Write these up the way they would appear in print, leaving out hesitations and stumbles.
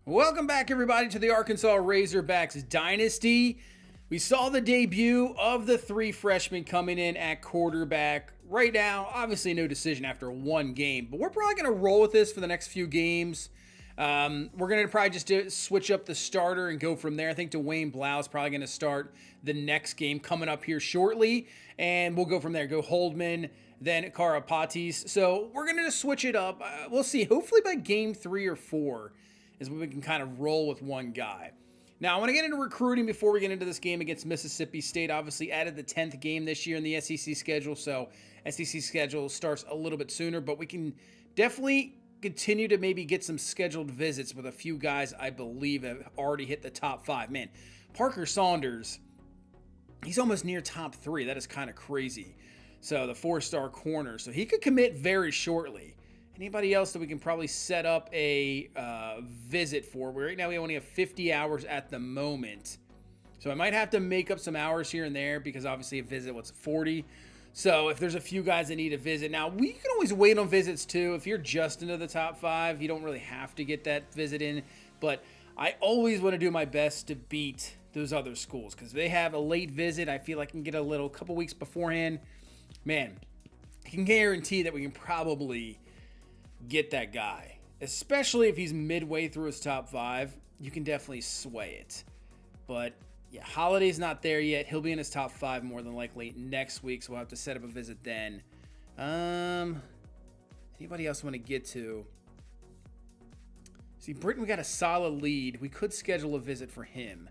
Welcome back, everybody, to the Arkansas Razorbacks Dynasty. We saw the debut of the three freshmen coming in at quarterback. Right now, obviously no decision after one game, but we're probably going to roll with this for the next few games. We're going to probably just switch up the starter and go from there. I think Dwayne Blau is probably going to start the next game coming up here shortly, and we'll go from there. Go Holdman, then Karapatis. So we're going to just switch it up. We'll see. Hopefully by game 3 or 4 is when we can kind of roll with one guy. Now, I want to get into recruiting before we get into this game against Mississippi State. Obviously, added the 10th game this year in the SEC schedule, so SEC schedule starts a little bit sooner, but we can definitely continue to maybe get some scheduled visits with a few guys I believe have already hit the top 5. Man, Parker Saunders, he's almost near top 3. That is kind of crazy. So the 4-star corner, so he could commit very shortly. Anybody else that we can probably set up a visit for? Right now we only have 50 hours at the moment. So I might have to make up some hours here and there because obviously a visit, 40? So if there's a few guys that need a visit. Now, we can always wait on visits too. If you're just into the top 5, you don't really have to get that visit in. But I always want to do my best to beat those other schools because they have a late visit. I feel like I can get a couple weeks beforehand. Man, I can guarantee that we can probably get that guy, especially if he's midway through his top 5. You can definitely sway it. But yeah, Holiday's not there yet. He'll be in his top 5 more than likely next week, so we'll have to set up a visit then. Anybody else want to get to? See, Britton, we got a solid lead. We could schedule a visit for him.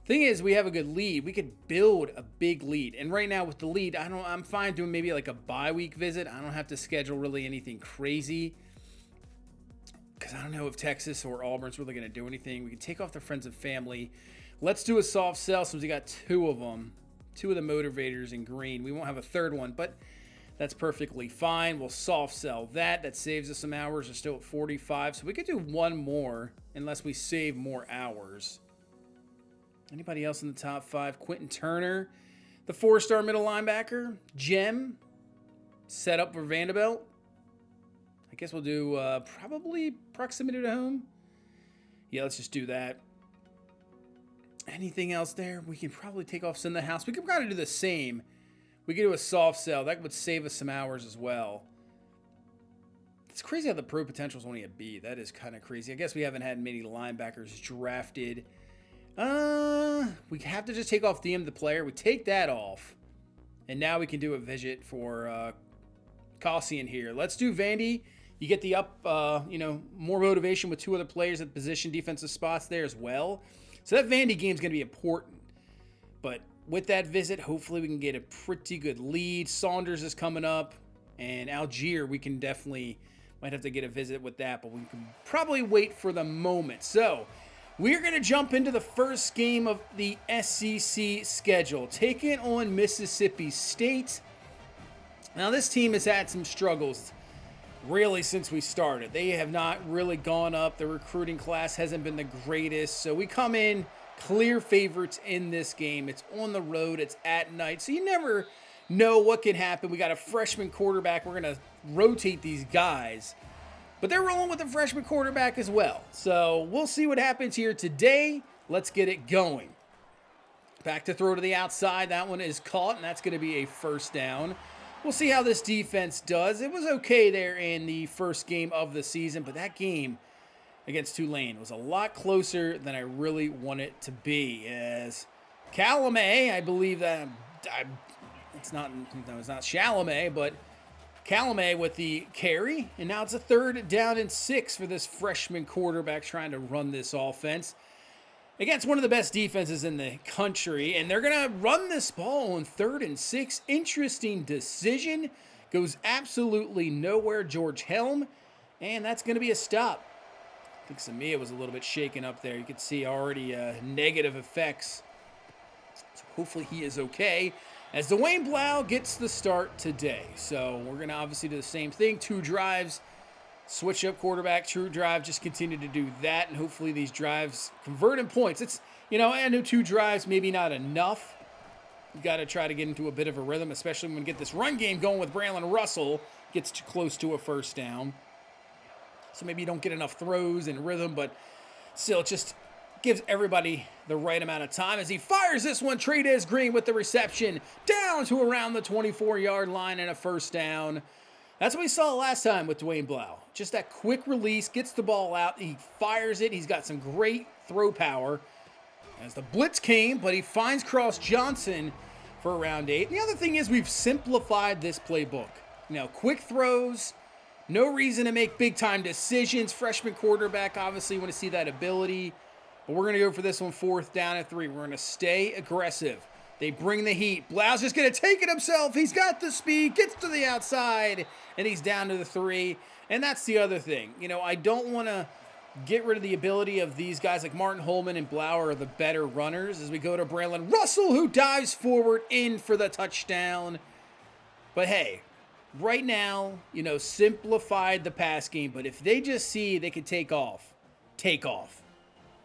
Thing is, we have a good lead. We could build a big lead. And right now with the lead, I'm fine doing maybe like a bye week visit. I don't have to schedule really anything crazy because I don't know if Texas or Auburn's really going to do anything. We can take off the friends and family. Let's do a soft sell since we got 2 of them. 2 of the motivators in green. We won't have a third one, but that's perfectly fine. We'll soft sell that. That saves us some hours. We're still at 45. So we could do one more unless we save more hours. Anybody else in the top 5? Quentin Turner, the 4-star middle linebacker. Gem, set up for Vanderbilt. I guess we'll do probably proximity to home. Yeah, let's just do that. Anything else there? We can probably take off Send the House. We could kind of do the same. We could do a soft sell. That would save us some hours as well. It's crazy how the pro potential is only a B. That is kind of crazy. I guess we haven't had many linebackers drafted. We have to just take off DM the player. We take that off. And now we can do a visit for Caussian here. Let's do Vandy. You get the more motivation with 2 other players at position defensive spots there as well. So that Vandy game is going to be important. But with that visit, hopefully we can get a pretty good lead. Saunders is coming up. And Algier, we can definitely might have to get a visit with that. But we can probably wait for the moment. So we're going to jump into the first game of the SEC schedule, taking on Mississippi State. Now, this team has had some struggles, really, since we started. They have not really gone up. The recruiting class hasn't been the greatest. So we come in clear favorites in this game. It's on the road. It's at night. So you never know what can happen. We got a freshman quarterback. We're going to rotate these guys. But they're rolling with a freshman quarterback as well. So we'll see what happens here today. Let's get it going. Back to throw to the outside. That one is caught, and that's going to be a first down. We'll see how this defense does. It was okay there in the first game of the season, but that game against Tulane was a lot closer than I really want it to be. As Calumet, I believe that it's not Chalamet, but Calumet with the carry, and now it's a 3rd down and 6 for this freshman quarterback trying to run this offense against one of the best defenses in the country, and they're going to run this ball on 3rd and 6. Interesting decision. Goes absolutely nowhere. George Helm, and that's going to be a stop. I think Samia was a little bit shaken up there. You can see already negative effects. So hopefully he is okay, as Dwayne Blau gets the start today. So we're going to obviously do the same thing. 2 drives, switch up quarterback, true drive, just continue to do that. And hopefully these drives convert in points. It's, I know 2 drives, maybe not enough. You got to try to get into a bit of a rhythm, especially when we get this run game going with Braylon Russell. Gets too close to a first down. So maybe you don't get enough throws and rhythm, but still it just gives everybody the right amount of time as he fires this one. Trades Green with the reception down to around the 24-yard line and a first down. That's what we saw last time with Dwayne Blau. Just that quick release, gets the ball out, he fires it. He's got some great throw power as the blitz came, but he finds Cross Johnson for round 8. And the other thing is we've simplified this playbook. You know, quick throws, no reason to make big-time decisions. Freshman quarterback, obviously, you want to see that ability. But we're going to go for this one 4th down and 3. We're going to stay aggressive. They bring the heat. Blau's just going to take it himself. He's got the speed, gets to the outside, and he's down to the 3. And that's the other thing. You know, I don't want to get rid of the ability of these guys like Martin Holman and Blau are the better runners as we go to Braylon Russell, who dives forward in for the touchdown. But hey, right now, you know, simplified the pass game. But if they just see they can take off.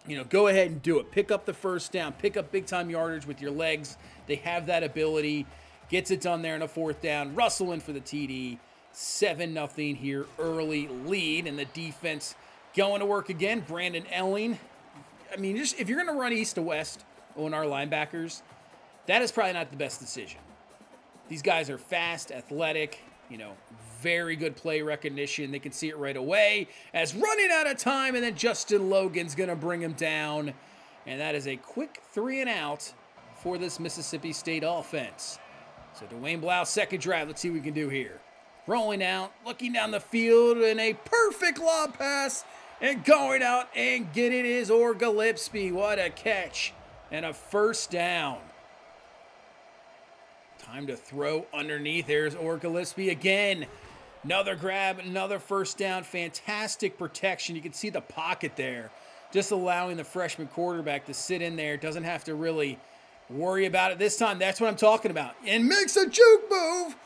You know, go ahead and do it. Pick up the first down. Pick up big-time yardage with your legs. They have that ability. Gets it done there in a 4th down. Russell in for the TD. 7-0 here, early lead. And the defense going to work again. Brandon Elling. I mean, just if you're going to run east to west on our linebackers, that is probably not the best decision. These guys are fast, athletic, you know, very good play recognition. They can see it right away as running out of time, and then Justin Logan's going to bring him down. And that is a quick 3 and out for this Mississippi State offense. So Dwayne Blau, second drive. Let's see what we can do here. Rolling out, looking down the field, and a perfect lob pass. And going out and getting his Gillespie. What a catch. And a first down. Time to throw underneath. There's Gillespie again. Another grab, another first down. Fantastic protection. You can see the pocket there. Just allowing the freshman quarterback to sit in there. Doesn't have to really worry about it this time. That's what I'm talking about. And makes a juke move.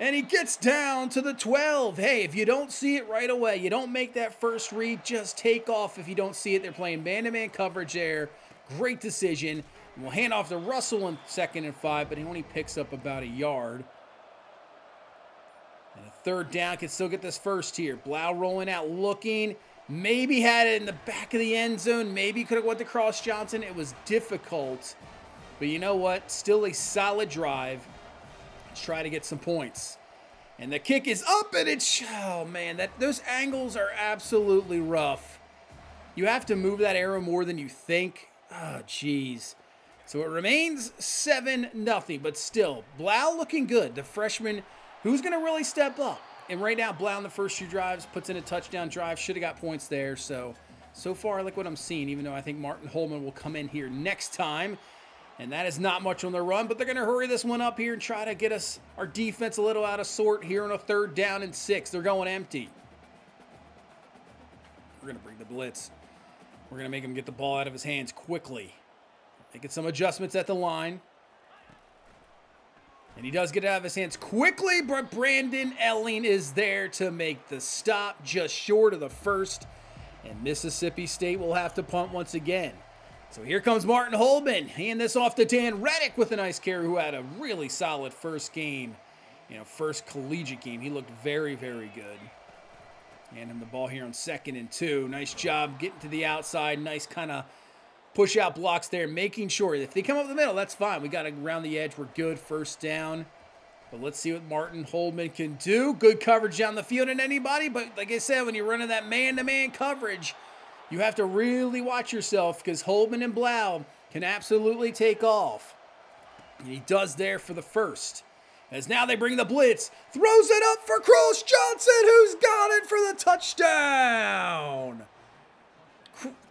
And he gets down to the 12. Hey, if you don't see it right away, you don't make that first read, just take off if you don't see it. They're playing man-to-man coverage there. Great decision. We'll hand off to Russell in 2nd and 5, but he only picks up about a yard. And a 3rd down, can still get this first here. Blau rolling out, looking. Maybe had it in the back of the end zone. Maybe could have went to Cross Johnson. It was difficult. But you know what? Still a solid drive. Let's try to get some points. And the kick is up, and it's, oh man, those angles are absolutely rough. You have to move that arrow more than you think. Oh, geez. So it remains 7-0, but still, Blau looking good. The freshman who's going to really step up. And right now, Blau in the first 2 drives puts in a touchdown drive. Should have got points there. So far, I like what I'm seeing, even though I think Martin Holman will come in here next time. And that is not much on the run, but they're going to hurry this one up here and try to get our defense a little out of sort here on a 3rd down and 6. They're going empty. We're going to bring the blitz. We're going to make him get the ball out of his hands quickly. Making some adjustments at the line. And he does get it out of his hands quickly, but Brandon Elling is there to make the stop just short of the first. And Mississippi State will have to punt once again. So here comes Martin Holman. Hand this off to Dan Reddick with a nice carry, who had a really solid first game. You know, first collegiate game. He looked very, very good. Hand him the ball here on 2nd and 2. Nice job getting to the outside. Nice kind of push out blocks there, making sure if they come up the middle, that's fine. We got to round the edge. We're good. First down. But let's see what Martin Holman can do. Good coverage down the field and anybody. But like I said, when you're running that man-to-man coverage, you have to really watch yourself because Holman and Blau can absolutely take off. And he does there for the first. As now they bring the blitz. Throws it up for Cross Johnson, who's got it for the touchdown.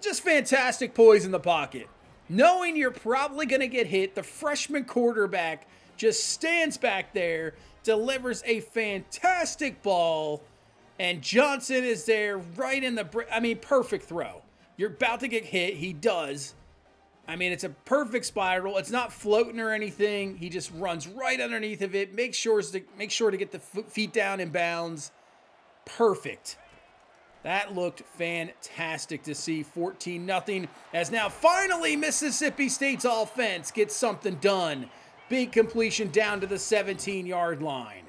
Just fantastic poise in the pocket. Knowing you're probably going to get hit, the freshman quarterback just stands back there, delivers a fantastic ball, and Johnson is there right in the, perfect throw. You're about to get hit. He does. It's a perfect spiral. It's not floating or anything. He just runs right underneath of it. Make sure to get the feet down in bounds. Perfect. That looked fantastic to see. 14-0. As now finally Mississippi State's offense gets something done. Big completion down to the 17-yard line.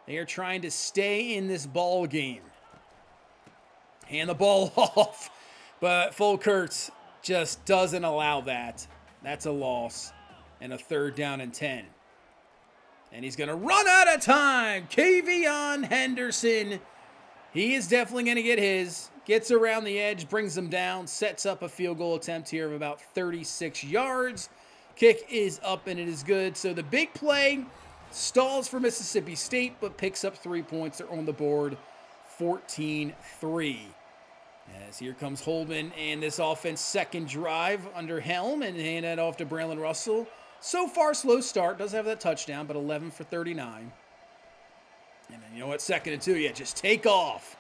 They are trying to stay in this ball game. hand the ball off. But Fulkerts just doesn't allow that. That's a loss. And a 3rd down and 10. And he's going to run out of time. Kavion Henderson. He is definitely going to get his. Gets around the edge, brings them down, sets up a field goal attempt here of about 36 yards. Kick is up and it is good. So the big play stalls for Mississippi State, but picks up 3 points. They're on the board, 14-3. As here comes Holman and this offense second drive under helm and hand that off to Braylon Russell. So far, slow start. Does have that touchdown, but 11 for 39. And then you know what? 2nd and 2. Yeah, just take off.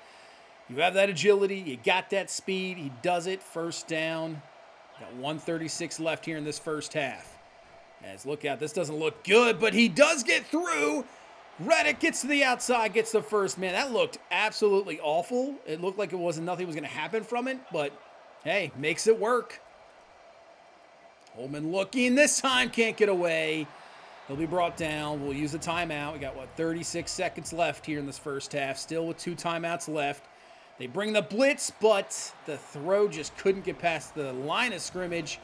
You have that agility. You got that speed. He does it. 1st down. Got 1:36 left here in this first half. As look out, this doesn't look good, but he does get through. Reddick gets to the outside, gets the first. Man, that looked absolutely awful. It looked like nothing was going to happen from it, but hey, makes it work. Holman looking. This time can't get away. He'll be brought down. We'll use a timeout. We got, 36 seconds left here in this first half. Still with 2 timeouts left. They bring the blitz, but the throw just couldn't get past the line of scrimmage.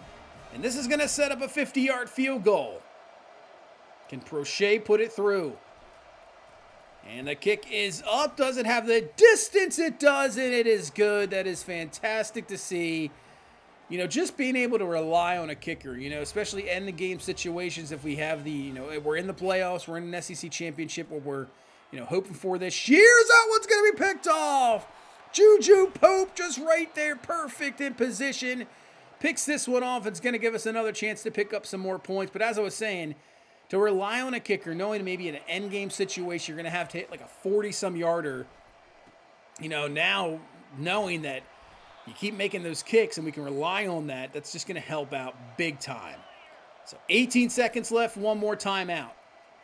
And this is going to set up a 50-yard field goal. Can Prochet put it through? And the kick is up. Does it have the distance? It does, and it is good. That is fantastic to see. You know, just being able to rely on a kicker, especially end the game situations if we have we're in the playoffs, we're in an SEC championship where we're, hoping for this year. That one's going to be picked off. Juju Pope just right there, perfect in position. Picks this one off. It's going to give us another chance to pick up some more points. But as I was saying, to rely on a kicker, knowing maybe in an end game situation, you're going to have to hit like a 40-some yarder, now knowing that you keep making those kicks and we can rely on that, that's just going to help out big time. So 18 seconds left, one more timeout.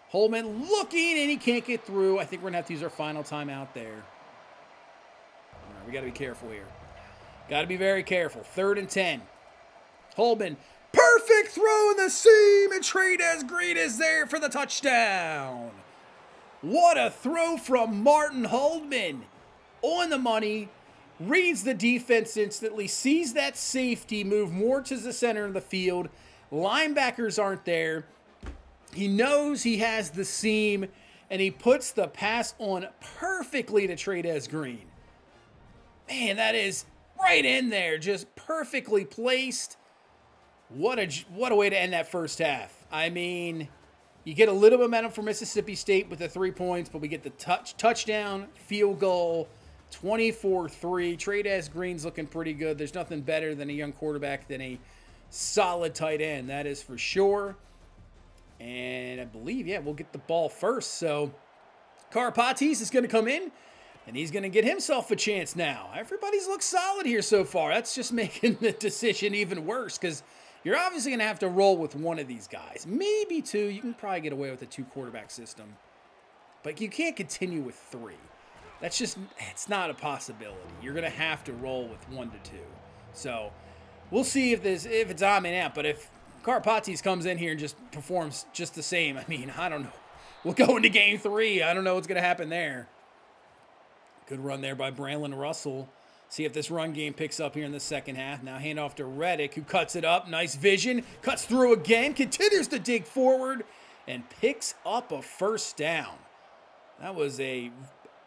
Holman looking, and he can't get through. I think we're going to have to use our final timeout there. All right, we got to be careful here. Got to be very careful. 3rd and 10. Holman, perfect throw in the seam, and Trey'Dez Green is there for the touchdown. What a throw from Martin Holman. On the money. Reads the defense instantly, sees that safety move more to the center of the field. Linebackers aren't there. He knows he has the seam, and he puts the pass on perfectly to Trey'Dez Green. Man, that is right in there, just perfectly placed. What a way to end that first half. I mean, you get a little momentum for Mississippi State with the 3 points, but we get the touchdown, field goal, 24-3. Trey'Dez Green's looking pretty good. There's nothing better than a young quarterback than a solid tight end. That is for sure. And I believe, we'll get the ball first. So Karpatis is going to come in, and he's going to get himself a chance now. Everybody's looked solid here so far. That's just making the decision even worse because you're obviously going to have to roll with one of these guys. Maybe 2. You can probably get away with a 2-quarterback system. But you can't continue with 3. It's not a possibility. You're going to have to roll with 1 to 2. So we'll see if it's on and out. But if Karpatis comes in here and just performs just the same, I mean, I don't know. We'll go into game 3. I don't know what's going to happen there. Good run there by Braylon Russell. See if this run game picks up here in the second half. Now hand off to Reddick, who cuts it up. Nice vision. Cuts through again. Continues to dig forward and picks up a 1st down. That was a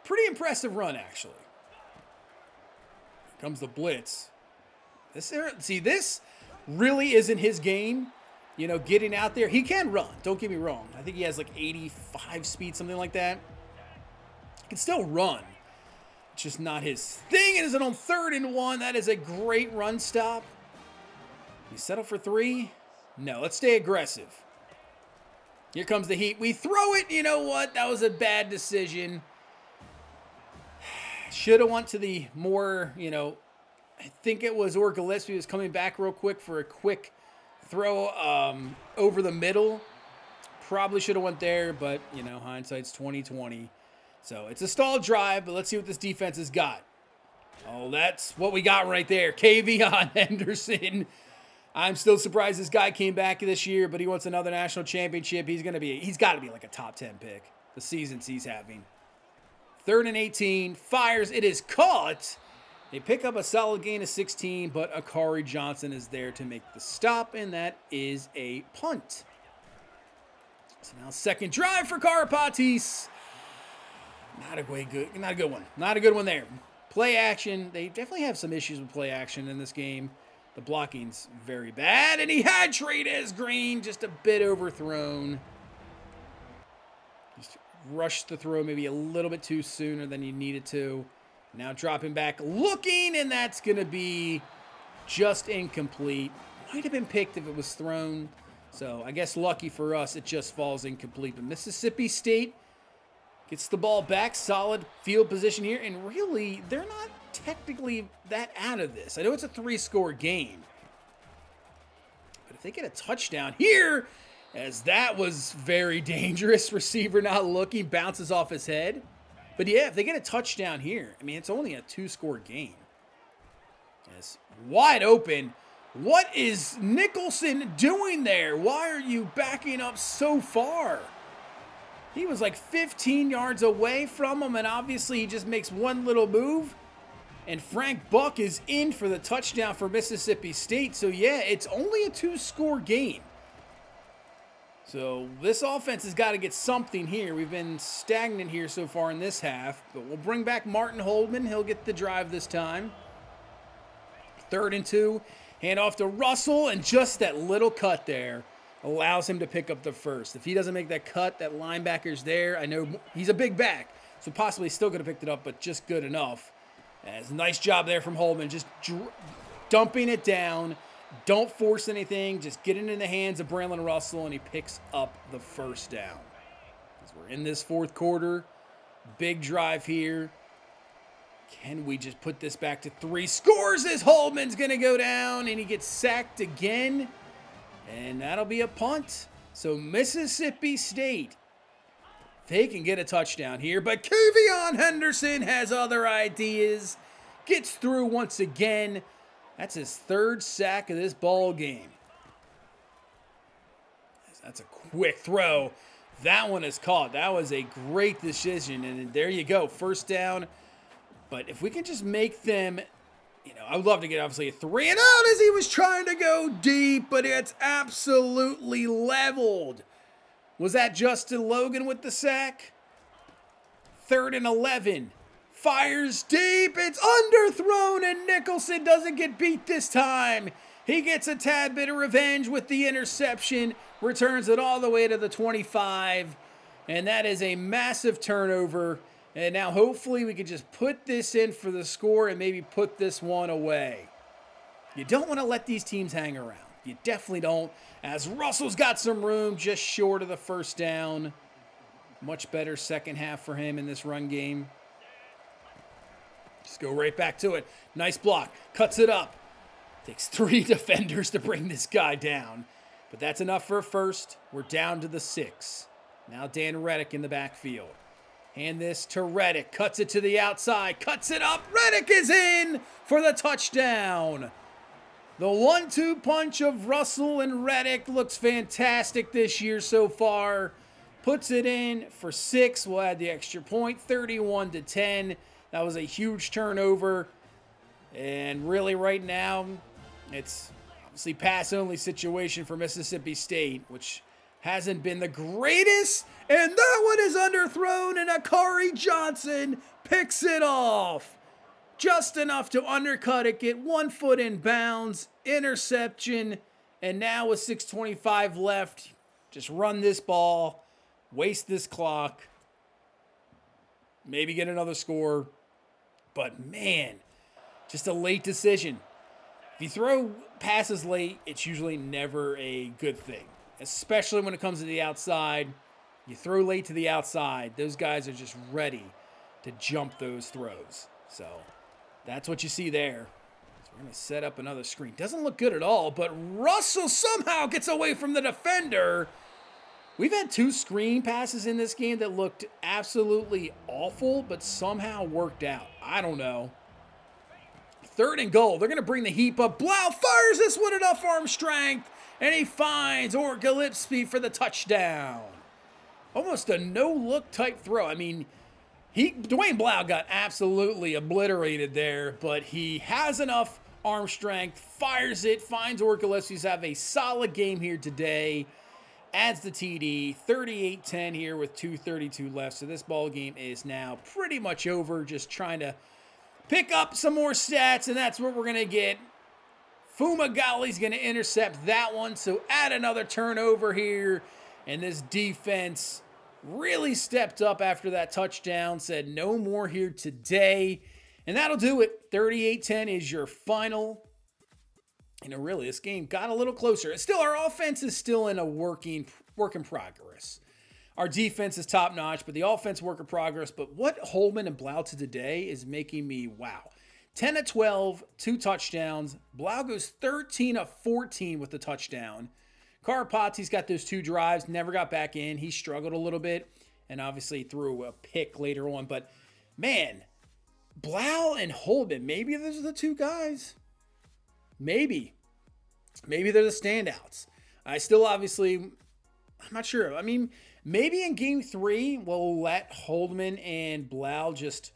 pretty impressive run, actually. Here comes the blitz. This really isn't his game. Getting out there. He can run. Don't get me wrong. I think he has like 85 speed, something like that. He can still run. It's just not his thing. It is on 3rd and 1. That is a great run stop. You settle for 3? No, let's stay aggressive. Here comes the heat. We throw it. You know what? That was a bad decision. Should have went to the more, I think it was Gillespie was coming back real quick for a quick throw over the middle. Probably should have went there, but, hindsight's 20/20. So it's a stalled drive, but let's see what this defense has got. Oh, that's what we got right there. Kavion Henderson. I'm still surprised this guy came back this year, but he wants another national championship. He's got to be like a top 10 pick the seasons he's having. 3rd and 18, fires. It is caught, They pick up a solid gain of 16, but Akari Johnson is there to make the stop, and that is a punt. So now second drive for Karapatis. Not a good one. Not a good one there. Play action. They definitely have some issues with play action in this game. The blocking's very bad, and he had Trades Green, just a bit overthrown. Just rushed the throw maybe a little bit too sooner than you needed to. Now dropping back, looking, and that's going to be just incomplete. Might have been picked if it was thrown. So I guess lucky for us, it just falls incomplete. But Mississippi State gets the ball back, solid field position here, and really, they're not technically that out of this. I know it's a 3-score game, but if they get a touchdown here, as that was very dangerous, receiver not looking, bounces off his head. But yeah, if they get a touchdown here, I mean, it's only a 2-score game. It's wide open. What is Nicholson doing there? Why are you backing up so far? He was like 15 yards away from him, and obviously he just makes one little move. And Frank Buck is in for the touchdown for Mississippi State. So yeah, it's only a 2-score game. So this offense has got to get something here. We've been stagnant here so far in this half, but we'll bring back Martin Holdman. He'll get the drive this time. 3rd and 2. Hand off to Russell, and just that little cut there allows him to pick up the first. If he doesn't make that cut, that linebacker's there. I know he's a big back, so possibly still could have picked it up, but just good enough. As nice job there from Holdman, just dumping it down. Don't force anything. Just get it in the hands of Braylon Russell, and he picks up the first down. As we're in this 4th quarter, big drive here. Can we just put this back to 3 scores as Holdman's going to go down, and he gets sacked again, and that'll be a punt. So Mississippi State, they can get a touchdown here, but Kevion Henderson has other ideas, gets through once again. That's his 3rd sack of this ball game. That's a quick throw. That one is caught. That was a great decision, and there you go, first down. But if we can just make them, I would love to get obviously a 3 and out as he was trying to go deep, but it's absolutely leveled. Was that Justin Logan with the sack? 3rd and 11. Fires deep. It's underthrown, and Nicholson doesn't get beat this time. He gets a tad bit of revenge with the interception, returns it all the way to the 25, and that is a massive turnover. And now hopefully we can just put this in for the score and maybe put this one away. You don't want to let these teams hang around. You definitely don't. As Russell's got some room just short of the first down. Much better second half for him in this run game. Just go right back to it. Nice block. Cuts it up. Takes 3 defenders to bring this guy down. But that's enough for a first. We're down to the 6. Now Dan Reddick in the backfield. Hand this to Reddick. Cuts it to the outside. Cuts it up. Reddick is in for the touchdown. The 1-2 punch of Russell and Reddick looks fantastic this year so far. Puts it in for 6. We'll add the extra point. 31-10. That was a huge turnover. And really right now, it's obviously pass-only situation for Mississippi State, which hasn't been the greatest. And that one is underthrown, and Akari Johnson picks it off. Just enough to undercut it, get 1 foot in bounds, interception, and now with 6:25 left, just run this ball, waste this clock, maybe get another score. But man, just a late decision. If you throw passes late, it's usually never a good thing, especially when it comes to the outside. You throw late to the outside, those guys are just ready to jump those throws. So that's what you see there. So we're going to set up another screen. Doesn't look good at all, but Russell somehow gets away from the defender. We've had 2 screen passes in this game that looked absolutely awful, but somehow worked out. I don't know. 3rd and goal. They're going to bring the heat up. Blau fires this one enough arm strength, and he finds Gillespie for the touchdown. Almost a no-look type throw. I mean, Dwayne Blau got absolutely obliterated there, but he has enough arm strength, fires it, finds Orkolesi's have a solid game here today, adds the TD, 38-10 here with 2:32 left. So this ball game is now pretty much over, just trying to pick up some more stats, and that's what we're going to get. Fumagali's going to intercept that one, so add another turnover here, and this defense really stepped up after that touchdown, said no more here today. And that'll do it. 38-10 is your final. Really, this game got a little closer. It's still, our offense is still in a work in progress. Our defense is top-notch, but the offense work in progress. But what Holman and Blau did today is making me wow. 10 of 12, 2 touchdowns. Blau goes 13 of 14 with the touchdown. Karapati's got those 2 drives, never got back in. He struggled a little bit, and obviously threw a pick later on. But, man, Blau and Holman, maybe those are the 2 guys. Maybe. Maybe they're the standouts. I still obviously, I'm not sure. I mean, maybe in Game 3, we'll let Holman and Blau just,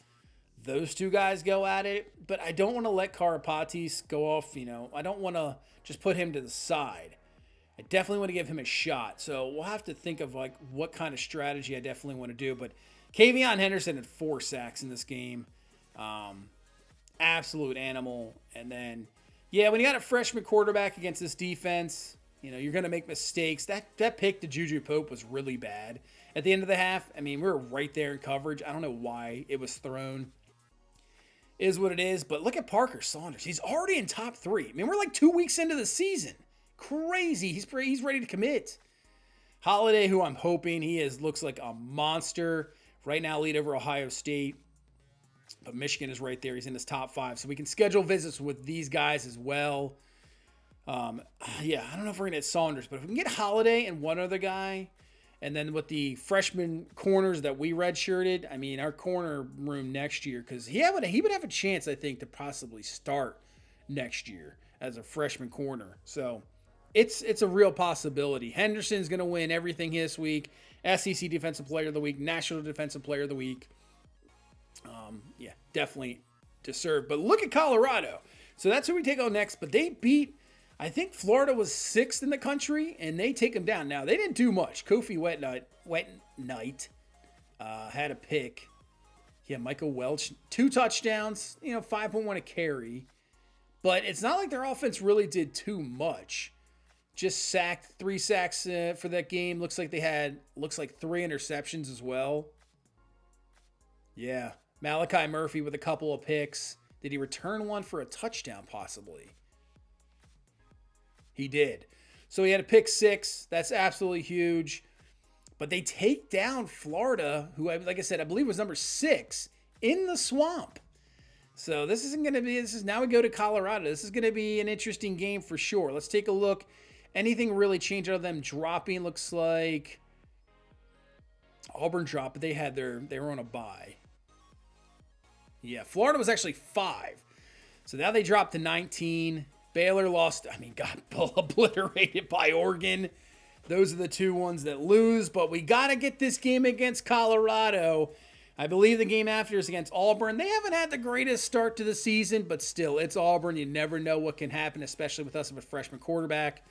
those 2 guys go at it. But I don't want to let Karapatis go off, I don't want to just put him to the side. I definitely want to give him a shot. So we'll have to think of what kind of strategy I definitely want to do. But Kavion Henderson had 4 sacks in this game. Absolute animal. And then, yeah, when you got a freshman quarterback against this defense, you're going to make mistakes. That pick to Juju Pope was really bad. At the end of the half, I mean, we were right there in coverage. I don't know why it was thrown. Is what it is. But look at Parker Saunders. He's already in top 3. I mean, we're like 2 weeks into the season. Crazy. He's ready to commit. Holiday, who I'm hoping looks like a monster. Right now, lead over Ohio State. But Michigan is right there. He's in his top 5. So we can schedule visits with these guys as well. Yeah, I don't know if we're going to get Saunders. But if we can get Holiday and one other guy, and then with the freshman corners that we redshirted, I mean, our corner room next year, because he would have a chance, I think, to possibly start next year as a freshman corner. So it's a real possibility. Henderson's going to win everything this week. SEC Defensive Player of the Week, National Defensive Player of the Week. Yeah, definitely deserved. But look at Colorado. So that's who we take on next. But they beat, I think Florida was 6th in the country, and they take them down. Now, they didn't do much. Kofi Wetnight had a pick. Yeah, Michael Welch, 2 touchdowns, 5.1 a carry. But it's not like their offense really did too much. Just 3 sacks for that game. Looks like 3 interceptions as well. Yeah. Malachi Murphy with a couple of picks. Did he return one for a touchdown possibly? He did. So he had a pick 6. That's absolutely huge. But they take down Florida, who, like I said, I believe was number 6 in the swamp. So this isn't going to be, now we go to Colorado. This is going to be an interesting game for sure. Let's take a look. Anything really changed out of them dropping? Looks like Auburn dropped, but they were on a bye. Yeah, Florida was actually 5. So now they dropped to 19. Baylor lost, got obliterated by Oregon. Those are the 2 ones that lose, but we got to get this game against Colorado. I believe the game after is against Auburn. They haven't had the greatest start to the season, but still, it's Auburn. You never know what can happen, especially with us with a freshman quarterback.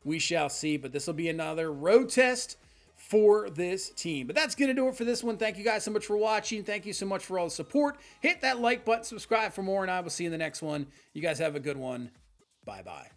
We shall see, but this will be another road test for this team. But that's going to do it for this one. Thank you guys so much for watching. Thank you so much for all the support. Hit that like button, subscribe for more, and I will see you in the next one. You guys have a good one. Bye-bye.